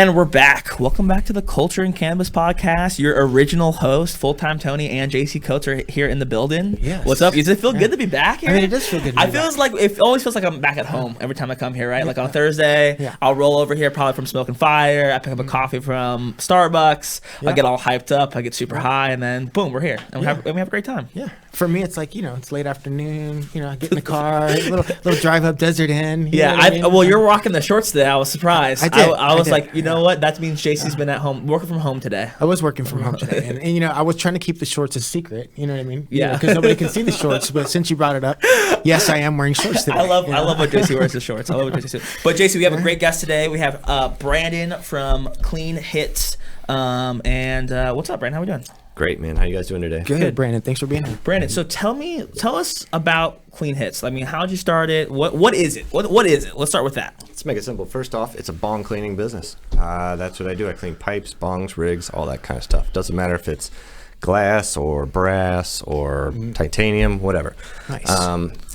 And we're back. Welcome back to the Culture and Cannabis Podcast. Your original host, Full-Time Tony and JC Coates are here in the building. Yes. What's up? Does it feel good to be back here? I mean, it does feel good to be back. It always feels like I'm back at home every time I come here, right? Like on a Thursday, I'll roll over here probably from Smoking Fire. I pick up a coffee from Starbucks. I get all hyped up. I get super high, and then boom, we're here. And we have a great time. Yeah. For me, it's like, it's late afternoon. I get in the car, little drive up Desert Inn. Well, you're rocking the shorts today. I was surprised. I did. I was like, you know what? That means JC's been at home, working from home today. I was working from home today. And I was trying to keep the shorts a secret. You know what I mean? Yeah. Because nobody can see the shorts. But since you brought it up, yes, I am wearing shorts today. I love what JC wears, the shorts. I love what JC says. But JC, we have a great guest today. We have Brandon from Clean Hits. And what's up, Brandon? How we doing? Great, man. How you guys doing today? Good, Brandon. Thanks for being here. Brandon, so tell us about Clean Hits. I mean, how'd you start it? What is it? What is it? Let's start with that. Let's make it simple. First off, it's a bong cleaning business. That's what I do. I clean pipes, bongs, rigs, all that kind of stuff. Doesn't matter if it's glass or brass or titanium, whatever. Nice.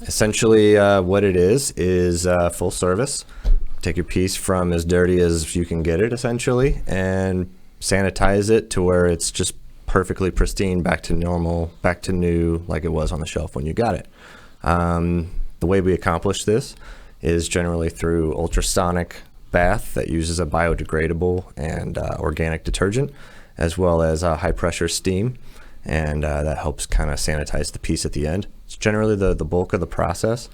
Essentially, what it is full service. Take your piece from as dirty as you can get it, essentially, and sanitize it to where it's just perfectly pristine, back to normal, back to new, like it was on the shelf when you got it. The way we accomplish this is generally through ultrasonic bath that uses a biodegradable and organic detergent, as well as high pressure steam, and that helps kind of sanitize the piece at the end. It's generally the bulk of the process.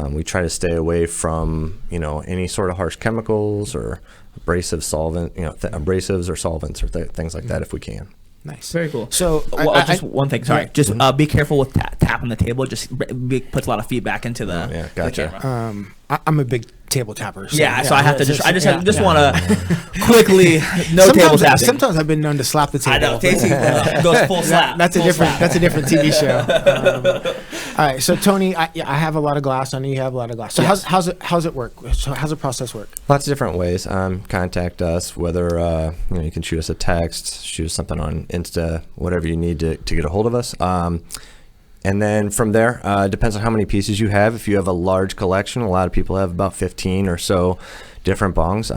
We try to stay away from any sort of harsh chemicals or abrasive solvent, abrasives or solvents or things like that if we can. Nice. Very cool. So, just one thing. Sorry. Just be careful with tapping the table. Just puts a lot of feedback into the, gotcha. the camera. I'm a big table tapper. So I have to just want to quickly table tapping. Sometimes I've been known to slap the table. I know. Casey goes full slap. That's a different TV show. All right. So Tony, I have a lot of glass. I know you have a lot of glass. So how's it work? So how's the process work? Lots of different ways. Contact us, whether you can shoot us a text, shoot us something on Insta, whatever you need to get a hold of us. And then from there, depends on how many pieces you have. If you have a large collection, a lot of people have about 15 or so different bongs.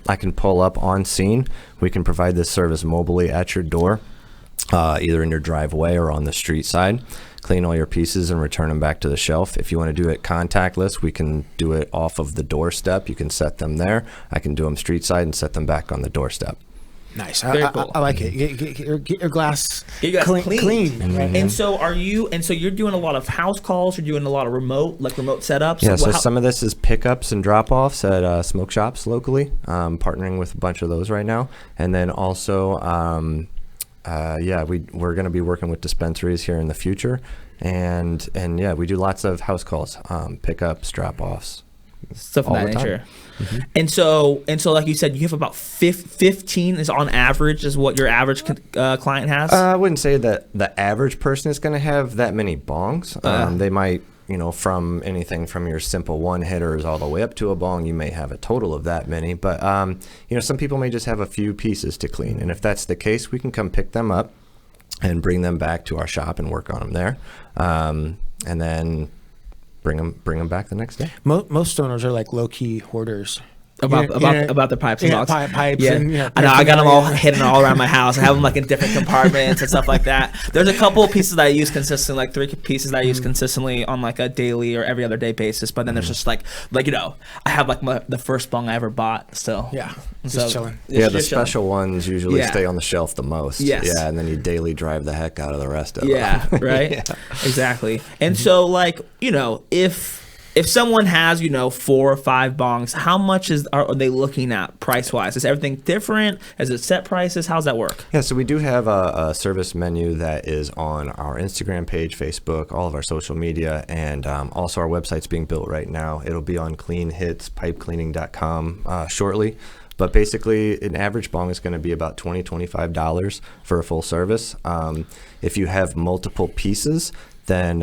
I can pull up on scene. We can provide this service mobily at your door, either in your driveway or on the street side. Clean all your pieces and return them back to the shelf. If you want to do it contactless, we can do it off of the doorstep. You can set them there. I can do them street side and set them back on the doorstep. Nice. Very cool. I like it. Get your glass clean. Mm-hmm. And so you're doing a lot of house calls. You're doing a lot of remote setups. Yeah. So some of this is pickups and drop-offs at smoke shops locally. Partnering with a bunch of those right now, and then also, we're going to be working with dispensaries here in the future, and we do lots of house calls, pickups, drop-offs. Stuff of that nature. Mm-hmm. And so like you said, you have about 15 is on average is what your average client has? I wouldn't say that the average person is going to have that many bongs. They might, from anything from your simple one hitters all the way up to a bong, you may have a total of that many. But, some people may just have a few pieces to clean. And if that's the case, we can come pick them up and bring them back to our shop and work on them there. And then bring them back the next day. Most stoners are like low-key hoarders. About the pipes and box. Pipes. Yeah. And, I know. I got them all hidden all around my house. I have them like in different compartments and stuff like that. There's a couple of pieces that I use consistently, like 3 pieces that I use consistently on like a daily or every other day basis. But then there's just like I have like the first bong I ever bought still. Yeah. Just chilling. The special ones usually stay on the shelf the most. Yes. Yeah, and then you daily drive the heck out of the rest of them. Yeah. Right. Yeah. Exactly. And so if someone has, 4 or 5 bongs, how much are they looking at price-wise? Is everything different? Is it set prices? How's that work? Yeah, so we do have a service menu that is on our Instagram page, Facebook, all of our social media, and also our website's being built right now. It'll be on cleanhitspipecleaning.com shortly. But basically, an average bong is going to be about $20, $25 for a full service. If you have multiple pieces, then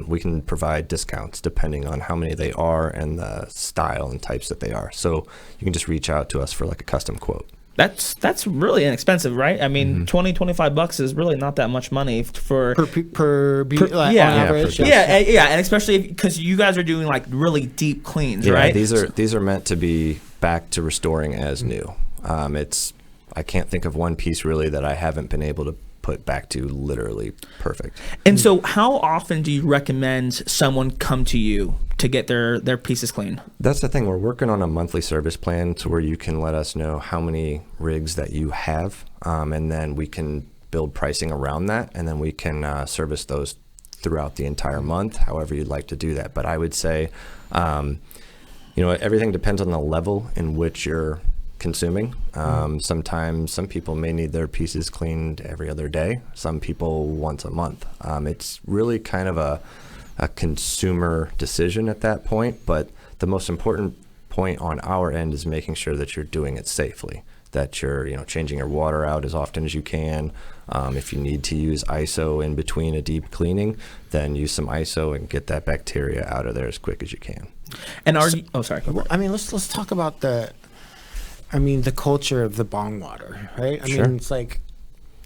we can provide discounts depending on how many they are and the style and types that they are. So you can just reach out to us for like a custom quote. That's really inexpensive, right? I mean, $20-$25 is really not that much money for on average. And especially because you guys are doing like really deep cleans, right? These are meant to be back to restoring as new. I can't think of one piece really that I haven't been able to put back to literally perfect. And so how often do you recommend someone come to you to get their pieces clean? That's the thing. We're working on a monthly service plan to where you can let us know how many rigs that you have, and then we can build pricing around that, and then we can service those throughout the entire month, however you'd like to do that. But I would say, everything depends on the level in which you're consuming. Sometimes some people may need their pieces cleaned every other day. Some people once a month. It's really kind of a consumer decision at that point. But the most important point on our end is making sure that you're doing it safely, that you're changing your water out as often as you can. If you need to use ISO in between a deep cleaning, then use some ISO and get that bacteria out of there as quick as you can. And sorry. Well, I mean, let's talk about the culture of the bong water, right? Sure. It's like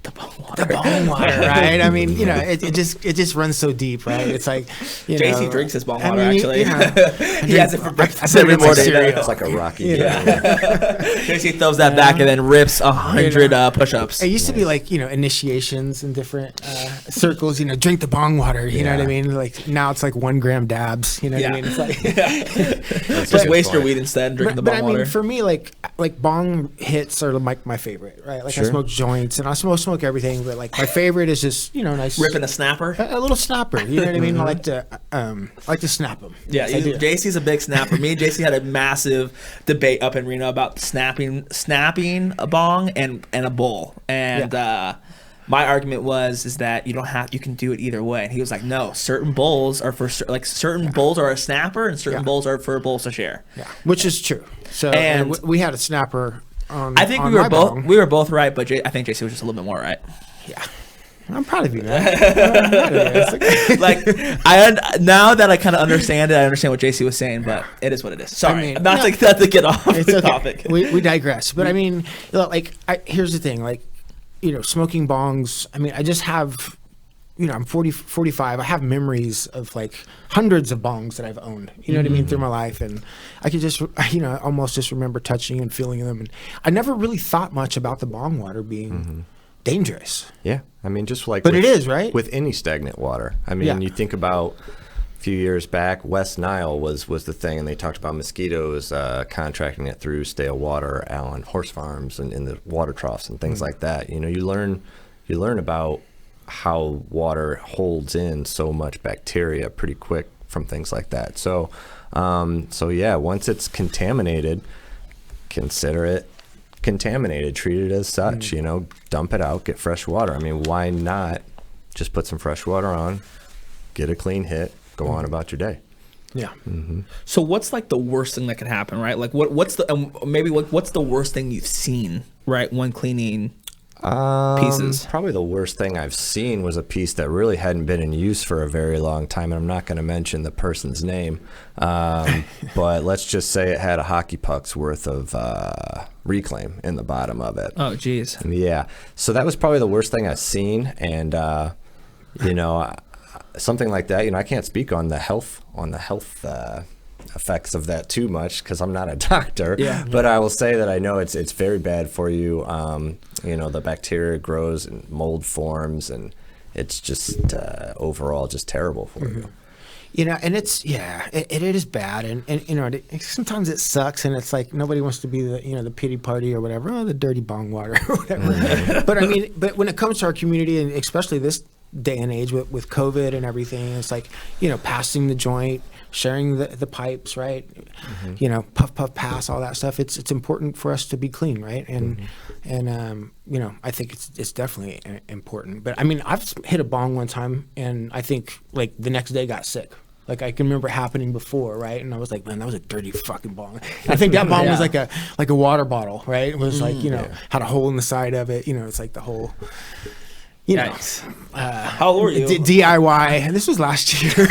the bong water, right? I mean, it just runs so deep, right? It's like, JC drinks his bong water, actually. He has it for breakfast every morning. It's like a Rocky. JC throws that back and then rips 100 push-ups. It used to be like, initiations in different circles, drink the bong water, you know what I mean? Like now it's like 1 gram dabs, you know what I mean? It's like just waste your weed instead and drink the bong water. But for me, like bong hits are like my favorite, right? Like Sure. I smoke joints and I smoke everything, but like my favorite is just, nice. Ripping a snapper. A little snapper, you know what I mean? I like to snap them. Yeah, Yes, I do. JC's a big snapper. Me and JC had a massive debate up in Reno about snapping a bong and a bowl. And my argument is that you can do it either way. And he was like, no, certain bowls are for certain bowls are a snapper and certain bowls are for bowls to share. Yeah, which is true. So And we had a snapper on. I think on we were my both bong. we were both right, but I think JC was just a little bit more right. Yeah. I'm proud of you, man. Now that I kind of understand it, I understand what JC was saying, but it is what it is. Sorry, not to get off It's the okay. topic. We digress. But I mean, here's the thing, smoking bongs. I mean, I just have, I'm 45. I have memories of like hundreds of bongs that I've owned, you know what I mean, through my life. And I could just, almost just remember touching and feeling them. And I never really thought much about the bong water being dangerous. Yeah, I mean, just like. But it is, right? With any stagnant water. I mean, you think about a few years back, West Nile was the thing, and they talked about mosquitoes contracting it through stale water on horse farms and in the water troughs and things like that. You learn about how water holds in so much bacteria pretty quick from things like that. So once it's contaminated, consider it contaminated, treat it as such, dump it out, get fresh water. I mean, why not just put some fresh water on, get a clean hit, go on about your day. Yeah. So what's like the worst thing that could happen, right? Like what's the worst thing you've seen, right, when cleaning pieces? Probably the worst thing I've seen was a piece that really hadn't been in use for a very long time, and I'm not going to mention the person's name, but let's just say it had a hockey puck's worth of reclaim in the bottom of it. Oh, geez. Yeah, so that was probably the worst thing I've seen, and something like that. I can't speak on the health effects of that too much because I'm not a doctor. Yeah. But I will say that I know it's very bad for you. The bacteria grows and mold forms, and it's just overall just terrible for you. And it's it is bad, and sometimes it sucks, and it's like nobody wants to be the pity party or whatever, the dirty bong water or whatever. But when it comes to our community, and especially this day and age with COVID and everything, it's like passing the joint, sharing the pipes, right? Puff pass, all that stuff. It's important for us to be clean, right? And I think it's definitely important. But I mean, I've hit a bong one time, and I think like the next day got sick. Like I can remember happening before, right? And I was like, man, that was a dirty fucking bong. And I think that bong was like a water bottle, right? It was like had a hole in the side of it. It's like the whole. Nice. How old were you? DIY. This was last year. Because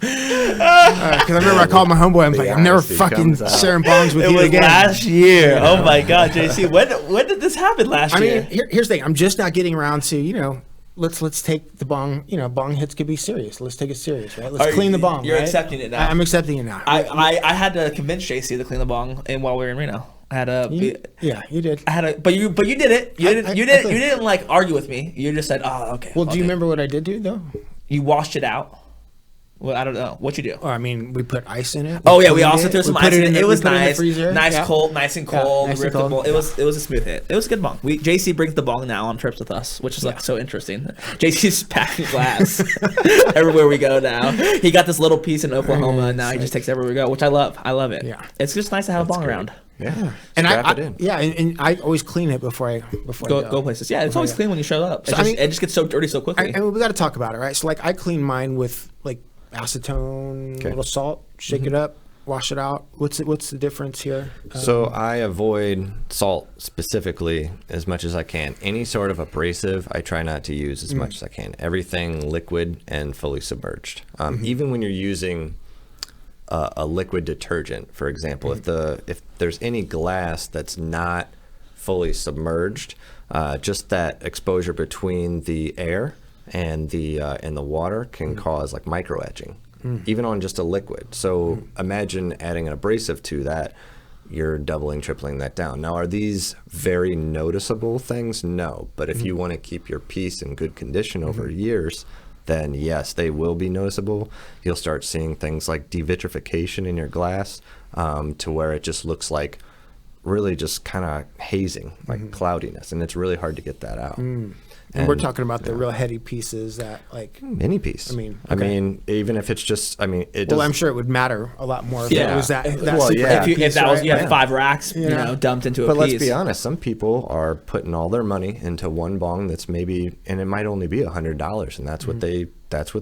I remember I called my homeboy. I'm like, I'm never fucking sharing bongs with you again. Last year. Oh my God, JC. When did this happen last year? I mean, here's the thing. I'm just not getting around to let's take the bong. Bong hits could be serious. Let's take it serious, right? Are Let's clean the bong. You're right? accepting it now. I'm accepting it now. I had to convince JC to clean the bong, and while we were in Reno, I had a. Yeah, you did. I had a, but you did it. You didn't like argue with me. You just said, "Oh, okay." Well, do you remember what I did do though? You washed it out. Well, I don't know. What'd you do? Oh, I mean, we put ice in it. Oh yeah, we also threw some ice in it. It was in the nice, freezer. nice Yeah. cold, nice and cold. nice and ripped the cold. bong. It was a smooth hit. It was a good bong. JC brings the bong now on trips with us, which is like so interesting. JC's packing glass everywhere we go now. He got this little piece in Oklahoma, and now he just takes everywhere we go, which I love. I love it. Yeah. It's just nice to have a bong around. Yeah. And Strap it in. and I always clean it before I Go places. Yeah, it's always clean when you show up. So, It just gets so dirty so quickly. And we got to talk about it, right? So like I clean mine with like acetone, a little salt, shake it up, wash it out. What's the difference here? So I avoid salt specifically as much as I can. Any sort of abrasive, I try not to use as much as I can. Everything liquid and fully submerged. Even when you're using a liquid detergent, for example, if there's any glass that's not fully submerged, just that exposure between the air and the water can cause like micro etching, even on just a liquid. So imagine adding an abrasive to that, you're doubling, tripling that down. Now, are these very noticeable things? No, but if you want to keep your piece in good condition over years, then yes, they will be noticeable. You'll start seeing things like devitrification in your glass, to where it just looks like really just kind of hazing, like cloudiness, and it's really hard to get that out. And we're talking about the real heady pieces that like any piece. I mean, even if it's just, it. Well, I'm sure it would matter a lot more if Yeah. it was that. Well, super yeah. heavy If piece, that was right? you had 5 racks, dumped into a But piece. let's be honest, some people are putting all their money into one bong that's maybe, and it might only be $100, and that's what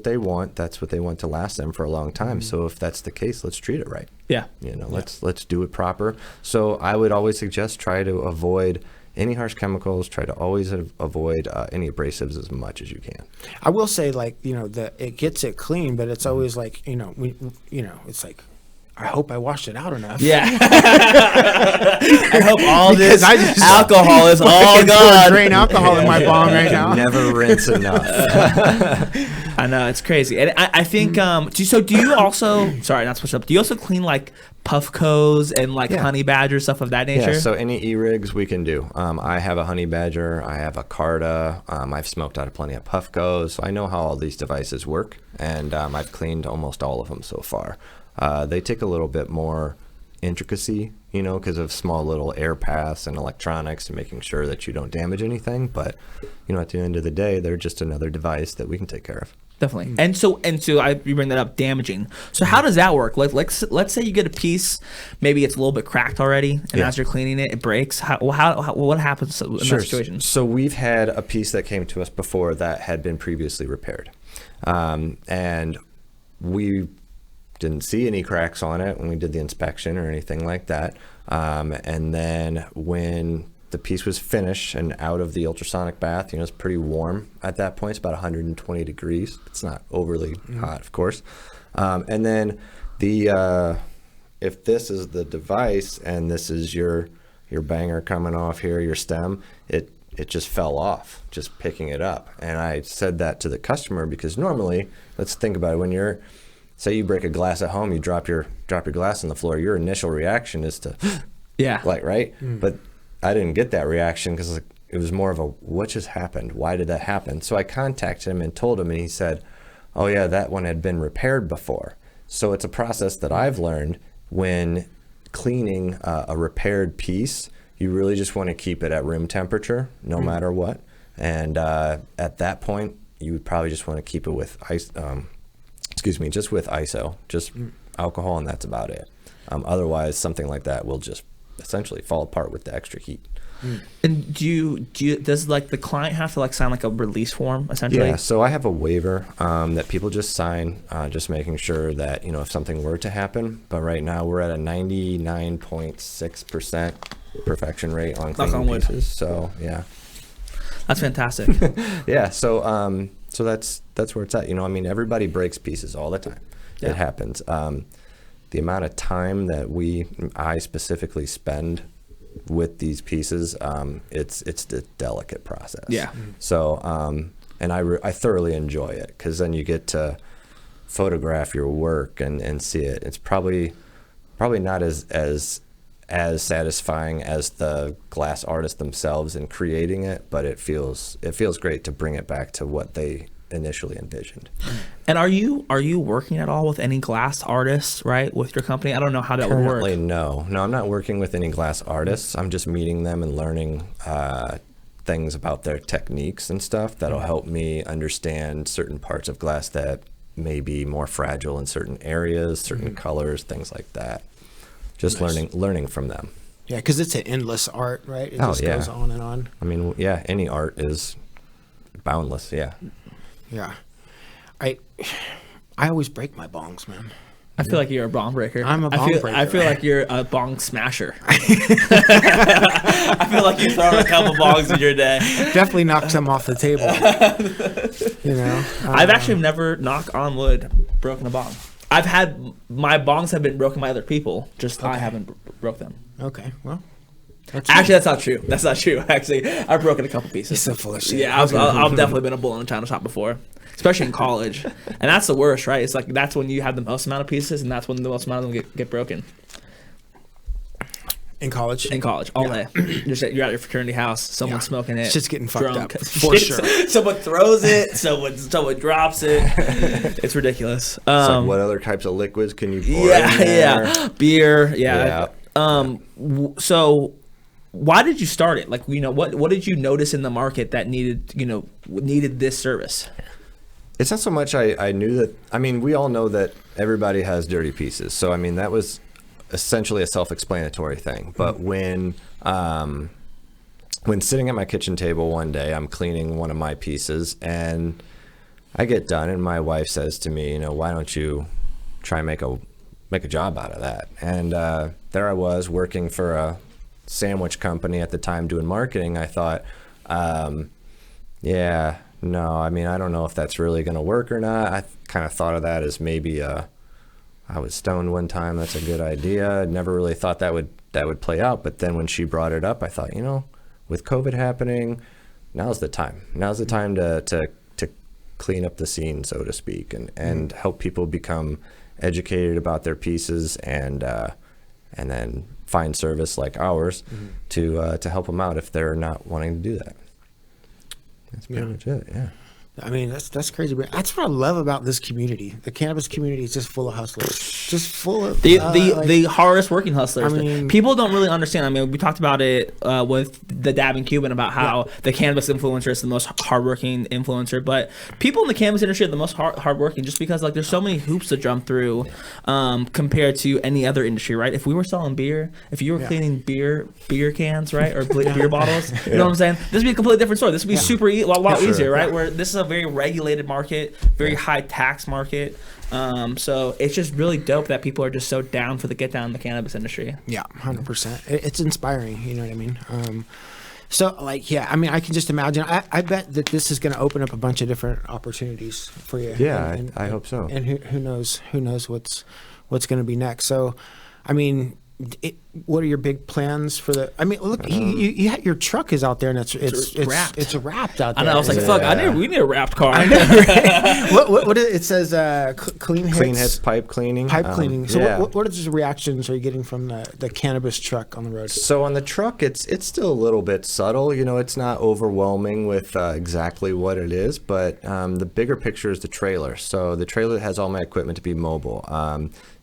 they want. That's what they want to last them for a long time. So if that's the case, let's treat it right. Yeah. Let's do it proper. So I would always suggest try to avoid any harsh chemicals. Try to always avoid any abrasives as much as you can. I will say, like, it gets it clean, but it's always like, it's like, I hope I washed it out enough. Yeah. I hope all this just alcohol is all gone. Drain alcohol in my bong right now. Never rinse enough. I know, it's crazy. And I think, do you also, sorry, not switch up, do you also clean like Puffcos and like honey badger, stuff of that nature? Yeah, so any E-rigs we can do. I have a honey badger, I have a Carta, I've smoked out of plenty of Puffcos, so I know how all these devices work, and I've cleaned almost all of them so far. They take a little bit more intricacy, because of small little air paths and electronics and making sure that you don't damage anything. But, at the end of the day, they're just another device that we can take care of. Definitely. And so you bring that up, damaging. So how does that work? Like, let's say you get a piece, maybe it's a little bit cracked already, and as you're cleaning it, it breaks. What happens in that situation? So we've had a piece that came to us before that had been previously repaired. And we didn't see any cracks on it when we did the inspection or anything like that. And then when the piece was finished and out of the ultrasonic bath, it's pretty warm at that point. It's about 120 degrees. It's not overly hot, of course. And then if this is the device and this is your banger coming off here, your stem, it just fell off, just picking it up. And I said that to the customer because normally, let's think about it, when say you break a glass at home, you drop your glass on the floor, your initial reaction is to, right? But I didn't get that reaction because it was more of a, what just happened? Why did that happen? So I contacted him and told him, and he said, oh yeah, that one had been repaired before. So it's a process that I've learned when cleaning a repaired piece, you really just want to keep it at room temperature, no matter what. And at that point, you would probably just want to keep it with ice, just with ISO, just alcohol, and that's about it. Otherwise, something like that will just essentially fall apart with the extra heat. And does like the client have to like sign like a release form essentially? Yeah, so I have a waiver that people just sign, just making sure that, if something were to happen. But right now we're at a 99.6% perfection rate on cleaning pieces. So yeah. That's fantastic. Yeah, so that's where it's at. Everybody breaks pieces all the time. Yeah. It happens. The amount of time that I specifically spend with these pieces, it's a delicate process. Yeah. So and I thoroughly enjoy it, because then you get to photograph your work and see it. It's probably not as satisfying as the glass artists themselves in creating it, but it feels great to bring it back to what they initially envisioned. And are you working at all with any glass artists, right, with your company? I don't know how that would work. Currently, no, I'm not working with any glass artists. I'm just meeting them and learning things about their techniques and stuff that'll help me understand certain parts of glass that may be more fragile in certain areas, certain colors, things like that. Just learning from them. Yeah, because it's an endless art, right? It just goes on and on. I mean, yeah, any art is boundless. Yeah. Yeah. I always break my bongs, man. I feel like you're a bong breaker. I'm a bong breaker. I feel like you're a bong smasher. I feel like you throw a couple bongs in your day. Definitely knock some off the table. You know, I've actually never, knock on wood, broken a bong. I've had, my bongs have been broken by other people, just I haven't broke them. Okay, well. That's not true. That's not true. Actually, I've broken a couple pieces. He's so full of shit. Yeah, I've definitely been a bull in a china shop before, especially in college. And that's the worst, right? It's like that's when you have the most amount of pieces, and that's when the most amount of them get broken. In college? In college, all day. You're at your fraternity house, someone's smoking it. It's just getting fucked drunk. up, for sure. Someone throws it, someone drops it. It's ridiculous. It's like, what other types of liquids can you pour in there? Yeah. Beer, yeah. So why did you start it? Like, you know, what did you notice in the market that needed this service? It's not so much I knew that. I mean, we all know that everybody has dirty pieces. So, I mean, that was essentially a self-explanatory thing. But when sitting at my kitchen table one day, I'm cleaning one of my pieces, and I get done, and my wife says to me, why don't you try and make a job out of that? And there I was working for a sandwich company at the time doing marketing. I thought, no, I mean, I don't know if that's really going to work or not. I kind of thought of that as maybe I was stoned one time. That's a good idea. Never really thought that would play out. But then when she brought it up, I thought, with COVID happening, now's the time. Now's the time to clean up the scene, so to speak, and help people become educated about their pieces, and then find service like ours to help them out if they're not wanting to do that. That's pretty much it. Yeah. I mean, that's crazy. But that's what I love about this community. The cannabis community is just full of hustlers. Just full of the hardest working hustlers. I mean, people don't really understand. I mean, we talked about it with the Dab and Cuban about how the cannabis influencer is the most hardworking influencer. But people in the cannabis industry are the most hardworking, just because like there's so many hoops to jump through compared to any other industry, right? If we were selling beer, if you were cleaning beer cans, right, or beer bottles, you know what I'm saying? This would be a completely different story. This would be a lot easier, right? Where this is a very regulated market, very high tax market. So it's just really dope that people are just so down for the get down in the cannabis industry. Yeah, 100%. It's inspiring. You know what I mean? So like, I mean, I can just imagine. I bet that this is going to open up a bunch of different opportunities for you. Yeah, I hope so. And who knows what's going to be next. So, I mean, what are your big plans for the? I mean, look, your truck is out there, and it's wrapped. It's wrapped out there. I know. I was like, fuck. We need a wrapped car. What it says? Clean hits pipe cleaning. Pipe cleaning. So what are the reactions are you getting from the cannabis truck on the road? So on the truck, it's still a little bit subtle. It's not overwhelming with exactly what it is, but the bigger picture is the trailer. So the trailer has all my equipment to be mobile.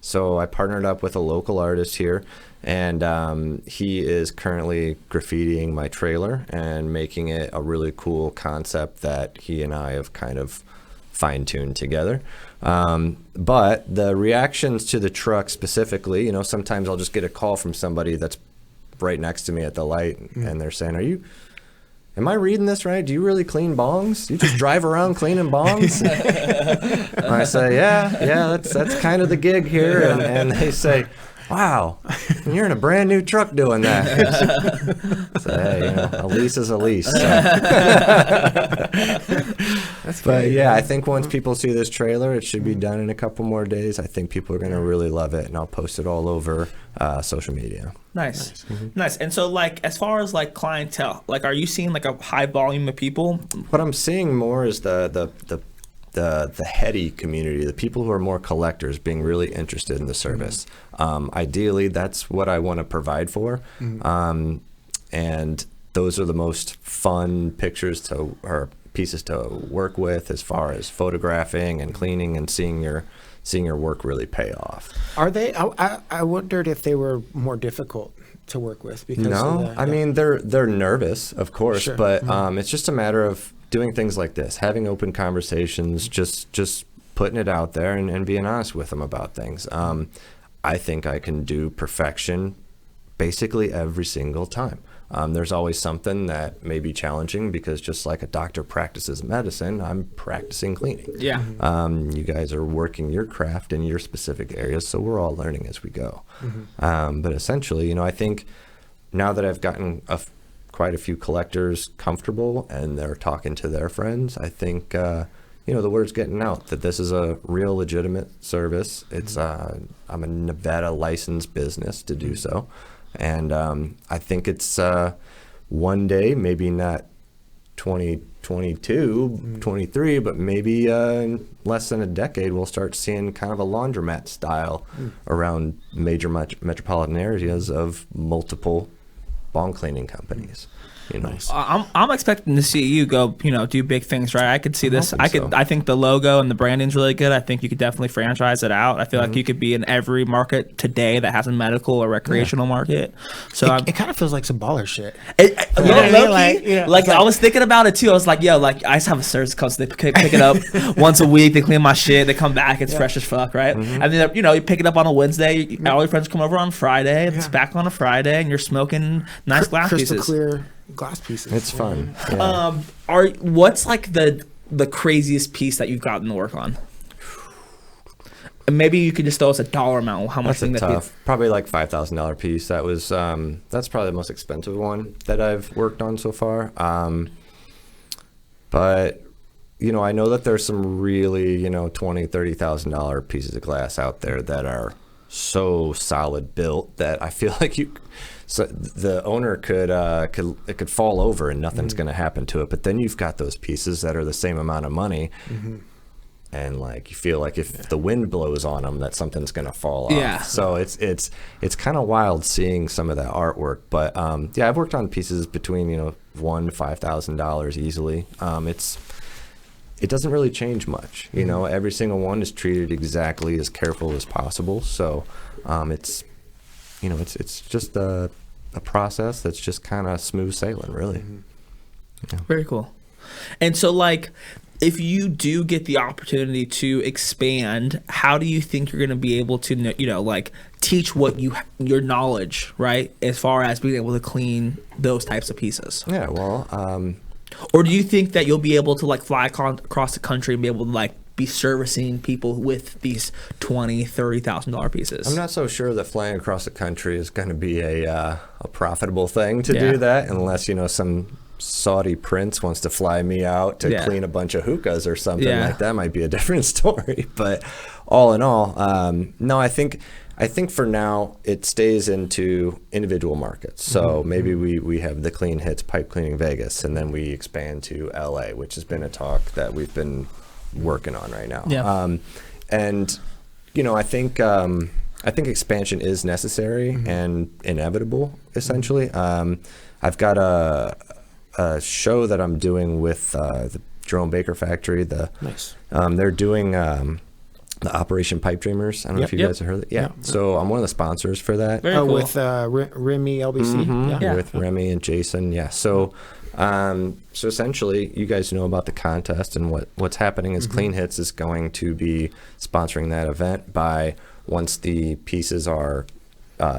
So I partnered up with a local artist here, and he is currently graffitiing my trailer and making it a really cool concept that he and I have kind of fine-tuned together. But the reactions to the truck specifically, sometimes I'll just get a call from somebody that's right next to me at the light, and they're saying, am I reading this right? Do you really clean bongs? You just drive around cleaning bongs? And I say, yeah, that's kind of the gig here. And they say, wow, you're in a brand new truck doing that. So, hey, a lease is a lease. So. But yeah, I think once people see this trailer, it should be done in a couple more days. I think people are going to really love it, and I'll post it all over social media. Nice. Nice. And so, like, as far as like clientele, like, are you seeing like a high volume of people? What I'm seeing more is the heady community, the people who are more collectors, being really interested in the service. Ideally, that's what I want to provide for, and those are the most fun pictures or pieces to work with, as far as photographing and cleaning and seeing your work really pay off. Are they? I wondered if they were more difficult to work with because no, I mean they're nervous, of course, Sure. but it's just a matter of doing things like this, having open conversations, just putting it out there and being honest with them about things. I think I can do perfection basically every single time. There's always something that may be challenging because just like a doctor practices medicine, I'm practicing cleaning. Yeah. You guys are working your craft in your specific areas, so we're all learning as we go. But essentially, I think now that I've gotten quite a few collectors comfortable and they're talking to their friends, I think the word's getting out that this is a real legitimate service. It's I'm a Nevada licensed business to do so. And I think it's one day, maybe not 2022, 23, but maybe in less than a decade, we'll start seeing kind of a laundromat style around major metropolitan areas of multiple bong cleaning companies. Nice. I'm expecting to see you go, do big things, right? I could see this. I think the logo and the branding's really good. I think you could definitely franchise it out. I feel like you could be in every market today that has a medical or recreational market. So it kind of feels like some baller shit. I was thinking about it too. I was like, yo, like I just have a service comes, they pick it up once a week. They clean my shit. They come back. It's fresh as fuck, right? And then you pick it up on a Wednesday. All your friends come over on Friday. It's back on a Friday, and you're smoking nice glass crystal pieces. Clear glass pieces. It's fun. Yeah. What's like the craziest piece that you've gotten to work on? And maybe you could just throw us a dollar amount. How much? That's tough. Probably like $5,000 piece. That was that's probably the most expensive one that I've worked on so far. But I know that there's some really $20,000, $30,000 pieces of glass out there that are so solid built that I feel like so the owner could fall over and nothing's going to happen to it. But then you've got those pieces that are the same amount of money, and like you feel like if the wind blows on them, that something's going to fall off. So it's kind of wild seeing some of that artwork. But I've worked on pieces between $1,000 to $5,000 easily. It doesn't really change much. Every single one is treated exactly as careful as possible. So it's just a process that's just kind of smooth sailing, really. Very cool. And so, like, if you do get the opportunity to expand, how do you think you're going to be able to, teach what your knowledge, right, as far as being able to clean those types of pieces? Yeah, well, or do you think that you'll be able to like fly across the country and be able to like be servicing people with these $20,000-$30,000 pieces? I'm not so sure that flying across the country is going to be a profitable thing to do that, unless some Saudi prince wants to fly me out to clean a bunch of hookahs or something like that. Might be a different story. But all in all, no, I think for now it stays into individual markets. So maybe we have the Clean Hits Pipe Cleaning Vegas, and then we expand to LA, which has been a talk that we've been working on right now. And I think expansion is necessary and inevitable, essentially. I've got a show that I'm doing with the Jerome Baker Factory. They're doing the Operation Pipe Dreamers. I don't know if you guys have heard of it. So I'm one of the sponsors for that. Very cool. With Remy LBC. With Remy and Jason. So essentially, you guys know about the contest, and what's happening is Clean Hits is going to be sponsoring that event once the pieces are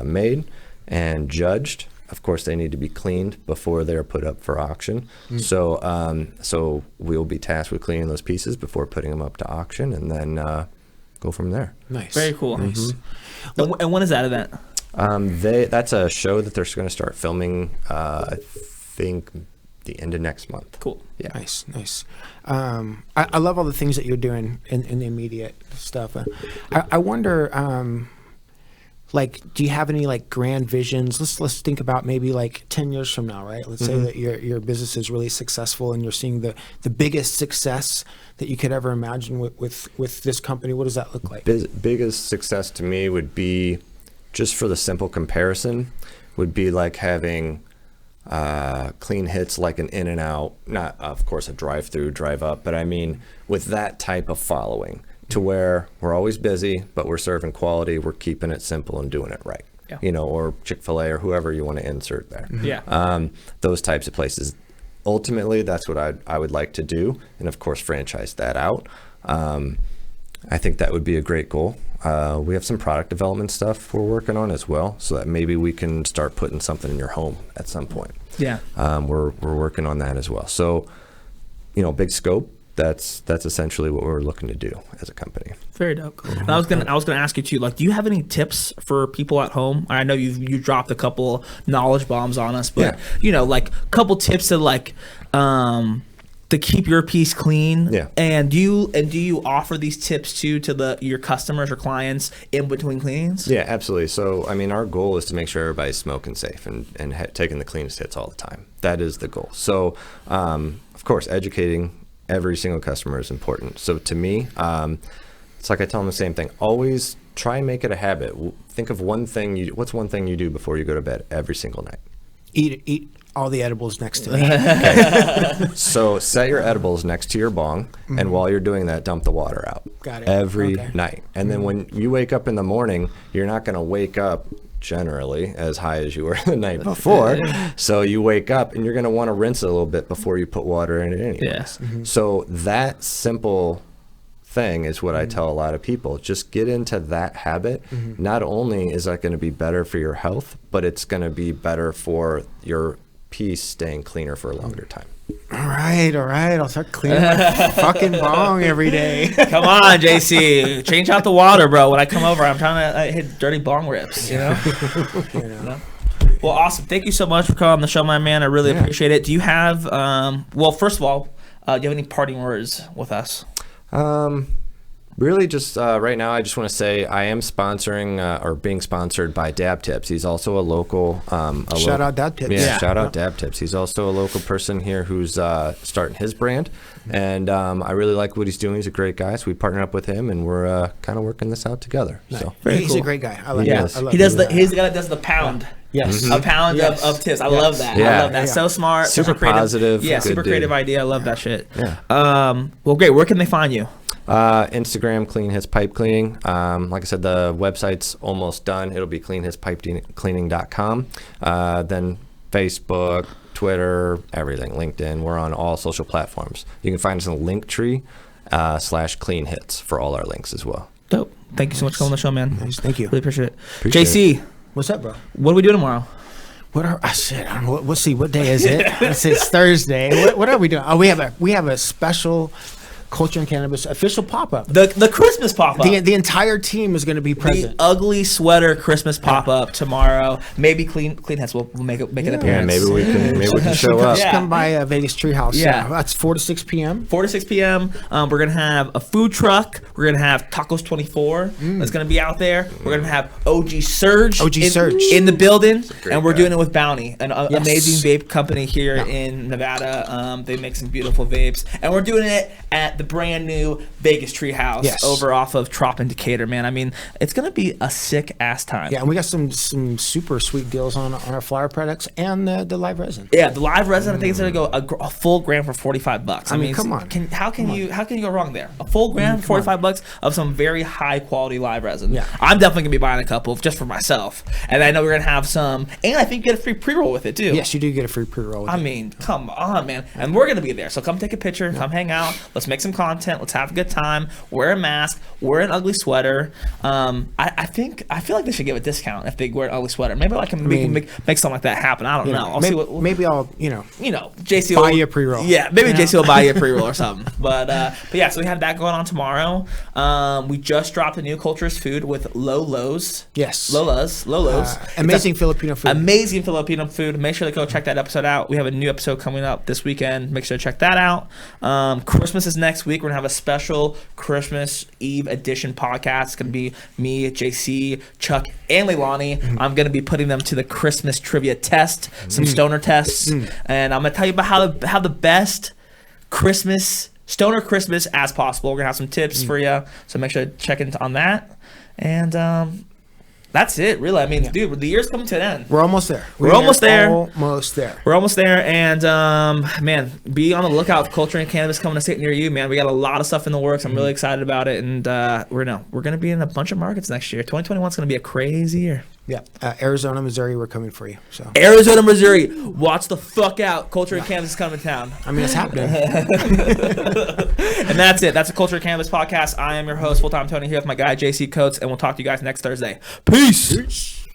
made and judged. Of course, they need to be cleaned before they're put up for auction. So we'll be tasked with cleaning those pieces before putting them up to auction, and then go from there. Nice. Very cool. Nice. And when is that event? That's a show that they're going to start filming, I think, the end of next month. Cool. Yeah. Nice. I love all the things that you're doing in the immediate stuff. I wonder, like, do you have any like grand visions? Let's think about maybe like 10 years from now, right? Let's say that your business is really successful and you're seeing the biggest success that you could ever imagine with this company. What does that look like? Biggest success to me would be, just for the simple comparison, would be like having Clean Hits like an in and out, not of course a drive through, drive up, but I mean with that type of following, to where we're always busy, but we're serving quality, we're keeping it simple and doing it right. Yeah. You know, or Chick-fil-A or whoever you want to insert there. Yeah. Those types of places. Ultimately, that's what I would like to do, and of course franchise that out. I think that would be a great goal. We have some product development stuff we're working on as well, so that maybe we can start putting something in your home at some point. Yeah. We're working on that as well. So, you know, big scope. That's essentially what we're looking to do as a company. Very dope. And I was gonna ask you too. Like, do you have any tips for people at home? I know you dropped a couple knowledge bombs on us, but you know, like a couple tips to like to keep your piece clean. Yeah. And do you offer these tips to your customers or clients in between cleanings? Yeah, absolutely. So, I mean, our goal is to make sure everybody's smoking safe and taking the cleanest hits all the time. That is the goal. So, of course, educating every single customer is important. So to me, it's like I tell them the same thing. Always try and make it a habit. Think of what's one thing you do before you go to bed every single night? Eat all the edibles next to it. So set your edibles next to your bong, and while you're doing that, dump the water out. Got it. Every night. And then when you wake up in the morning, you're not going to wake up generally as high as you were the night before. So you wake up and you're going to want to rinse it a little bit before you put water in it anyways. Yeah. So that simple thing is what I tell a lot of people. Just get into that habit. Not only is that going to be better for your health, but it's going to be better for your piece staying cleaner for a longer time. All right. I'll start cleaning my fucking bong every day. Come on, JC. Change out the water, bro. When I come over, I'm trying to hit dirty bong rips, you know? No? Well, awesome. Thank you so much for coming on the show, my man. I really appreciate it. Do you have, well, first of all, do you have any parting words with us? Really just right now, I just want to say I am sponsoring or being sponsored by Dab Tips. He's also a local. Shout out Dab Tips. Yeah, shout out Dab Tips. He's also a local person here who's starting his brand. And I really like what he's doing. He's a great guy. So we partnered up with him and we're kind of working this out together. Nice. So He's a great guy. I like Yeah. that. He's the guy that does the pound. Yes. A pound of tips. I love that. Yeah. I love that. Yeah. So smart. Super creative. positive. Yeah, Good super dude. creative idea. I love that shit. Yeah. Well, great. Where can they find you? Instagram, Clean Hits Pipe Cleaning. Like I said, the website's almost done. It'll be cleanhitspipecleaning.com. Then Facebook, Twitter, everything, LinkedIn. We're on all social platforms. You can find us in Linktree /Clean Hits for all our links as well. Dope. Thank you so much for coming on the show, man. Nice. Thank you. Really appreciate it. Appreciate JC, What's up, bro? what are we doing tomorrow? Shit, I don't know. We'll see. What day is it? It's Thursday. What are we doing? Oh, we have a special Culture and Cannabis official pop-up. The Christmas pop-up. The entire team is going to be The present. ugly sweater Christmas pop-up tomorrow. Maybe Clean Hits will make an Yeah, appearance. maybe we can show up. Yeah. Come by Vegas Treehouse. Yeah. That's 4 to 6 p.m. 4 to 6 p.m. We're going to have a food truck. We're going to have Tacos 24 that's going to be out there. We're going to have OG Surge, in the building. And we're guy. doing it with Bounty, an amazing vape company here in Nevada. They make some beautiful vapes. And we're doing it at the brand new Vegas Treehouse over off of Trop in Decatur, man. I mean, it's going to be a sick-ass time. Yeah, and we got some super sweet deals on our flower products and the live resin. Yeah, the live resin, I think it's gonna go a full gram for $45. I mean, come on. How can you go wrong there? A full gram for $45 of some very high quality live resin. Yeah. I'm definitely gonna be buying a couple just for myself, and I know we're gonna have some, and I think you get a free pre-roll with it too. Yes, you do get a free pre-roll with I it. mean, come on, man, and we're gonna be there. So come take a picture, come hang out, let's make some some content. Let's have a good time. Wear a mask. Wear an ugly sweater. I feel like they should give a discount if they wear an ugly sweater. Maybe I can make something like that happen. I don't know. I'll see what. Maybe I'll JC buy you a pre-roll. Yeah, maybe JC will buy you a pre-roll or something. But yeah, so we have that going on tomorrow. We just dropped a new Culture's Food with Lolo's. Yes. Lolo's. Amazing Filipino food. Amazing Filipino food. Make sure to go check that episode out. We have a new episode coming up this weekend. Make sure to check that out. Christmas is next week. We're going to have a special Christmas Eve edition podcast. It's going to be me, JC, Chuck, and Leilani. I'm going to be putting them to the Christmas trivia test, some stoner tests. And I'm going to tell you about how the best stoner Christmas as possible. We're going to have some tips for you. So make sure to check in on that. And that's it, really. I mean, dude, the year's coming to an end. We're almost there. We're almost there. We're almost there. And man, be on the lookout. Culture and Cannabis coming to state near you, man. We got a lot of stuff in the works. I'm really excited about it, and we're gonna be in a bunch of markets next year. 2021 is gonna be a crazy year. Yeah, Arizona, Missouri, we're coming for you. So Arizona, Missouri, watch the fuck out. Culture and Cannabis is coming to town. I mean, it's happening. And that's it. That's a Culture and Cannabis podcast. I am your host, Full Time Tony, here with my guy JC Coates, and we'll talk to you guys next Thursday. Peace.